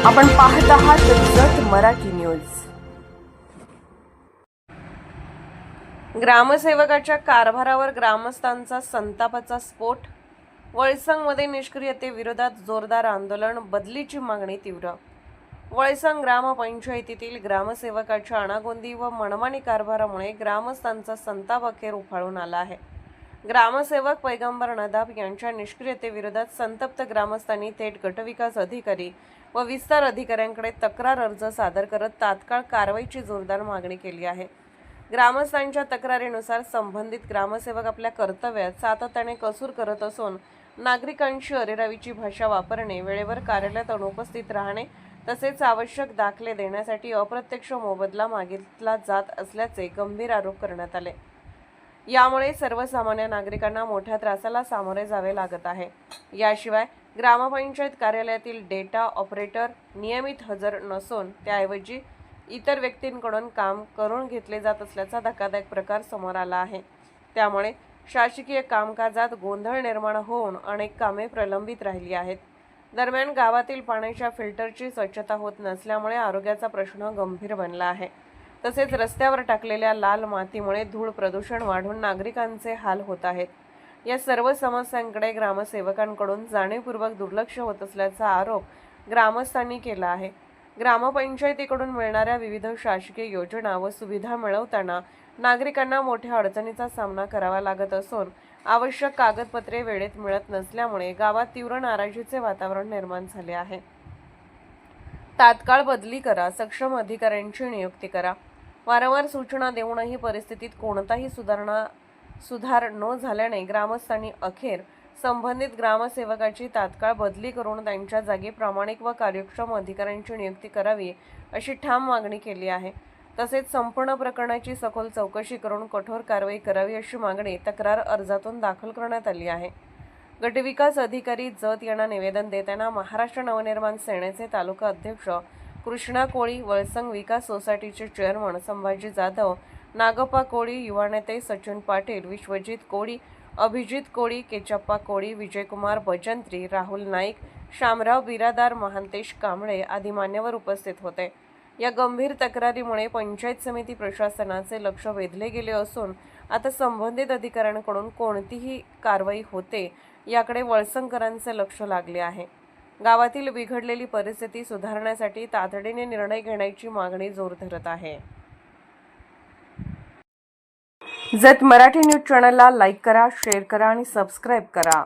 आपण पाहत आहात जत मराठी न्यूज। ग्रामसेवकाच्या कारभारावर ग्रामस्थांचा संतापाचा स्फोट। वळसंगमध्ये निष्क्रियतेविरोधात जोरदार आंदोलन, बदलीची मागणी तीव्र। वळसंग ग्रामपंचायतीतील ग्रामसेवकाच्या अनागोंदी व मनमानी कारभारामुळे ग्रामस्थांचा संताप अखेर उफाळून आला आहे। ग्रामसेवक पैगंबर नदाब यांच्या निष्क्रियतेविरोधात संतप्त ग्रामस्थांनी थेट गटविकास अधिकारी व विस्तार अधिकाऱ्यांकडे तक्रार अर्ज सादर करत तात्काळ कारवाईची जोरदार मागणी केली आहे। ग्रामस्थांच्या तक्रारीनुसार संबंधित ग्रामसेवक आपल्या कर्तव्यात सातत्याने कसूर करत असून नागरिकांची अरेरावीची भाषा वापरणे, वेळेवर कार्यालयात अनुपस्थित राहणे तसेच आवश्यक दाखले देण्यासाठी अप्रत्यक्ष मोबदला मागितला जात असल्याचे गंभीर आरोप करण्यात आले। यामुळे सर्वसामान्य नागरिकांना मोठ्या त्रासाला सामोरे जावे लागत आहे। याशिवाय ग्रामपंचायत कार्यालयातील डेटा ऑपरेटर नियमित हजर नसून त्याऐवजी इतर व्यक्तींकडून काम करून घेतले जात असल्याचा धक्कादायक प्रकार समोर आला आहे। त्यामुळे शासकीय कामकाजात गोंधळ निर्माण होऊन अनेक कामे प्रलंबित राहिली आहेत। दरम्यान गावातील पाण्याच्या फिल्टरची स्वच्छता होत नसल्यामुळे आरोग्याचा प्रश्न गंभीर बनला आहे। तसेच रस्त्यावर टाकलेल्या लाल मातीमुळे धूळ प्रदूषण वाढून नागरिकांचे हाल होत आहेत। या सर्व समस्यांकडे ग्रामसेवकांकडून जाणीवपूर्वक दुर्लक्ष होत असल्याचा आरोप ग्रामस्थांनी केला आहे। ग्रामपंचायतीकडून मिळणाऱ्या विविध शासकीय योजना व सुविधा मिळवताना नागरिकांना मोठ्या अडचणीचा सामना करावा लागत असून आवश्यक कागदपत्रे वेळेत मिळत नसल्यामुळे गावात तीव्र नाराजीचे वातावरण निर्माण झाले आहे। तात्काळ बदली करा, सक्षम अधिकाऱ्यांची नियुक्ती करा। वारंवार सूचना देऊनही परिस्थितीत कोणताही सुधार न झाल्याने ग्रामस्थांनी अखेर संबंधित ग्रामसेवकाची तात्काळ बदली करून त्यांच्या जागी प्रामाणिक व कार्यक्षम अधिकाऱ्यांची नियुक्ती करावी अशी ठाम मागणी केली आहे। तसेच संपूर्ण प्रकरणाची सखोल चौकशी करून कठोर कारवाई करावी अशी मागणी तक्रार अर्जातून दाखल करण्यात आली आहे। गटविकास अधिकारी जत यांना निवेदन देताना महाराष्ट्र नवनिर्माण सेनेचे तालुका अध्यक्ष कृष्णा कोळी, वळसंग विकास सोसायटीचे चेअरमन संभाजी जाधव, नागप्पा कोळी, युवा नेते सचिन पाटील, विश्वजित कोळी, अभिजित कोळी, केचप्पा कोळी, विजयकुमार भजंत्री, राहुल नाईक, शामराव बिरादार, महांतेश कांबळे आदी मान्यवर उपस्थित होते। या गंभीर तक्रारीमुळे पंचायत समिती प्रशासनाचे लक्ष वेधले गेले असून आता संबंधित अधिकाऱ्यांकडून कोणतीही कारवाई होते याकडे वळसंगकरांचे लक्ष लागले आहे। गावातील बिघडलेली परिस्थिती सुधारण्यासाठी तातडीने निर्णय घेण्याची मागणी जोर धरत आहे। जत मराठी न्यूज चॅनलला लाईक करा, शेअर करा आणि सबस्क्राईब करा।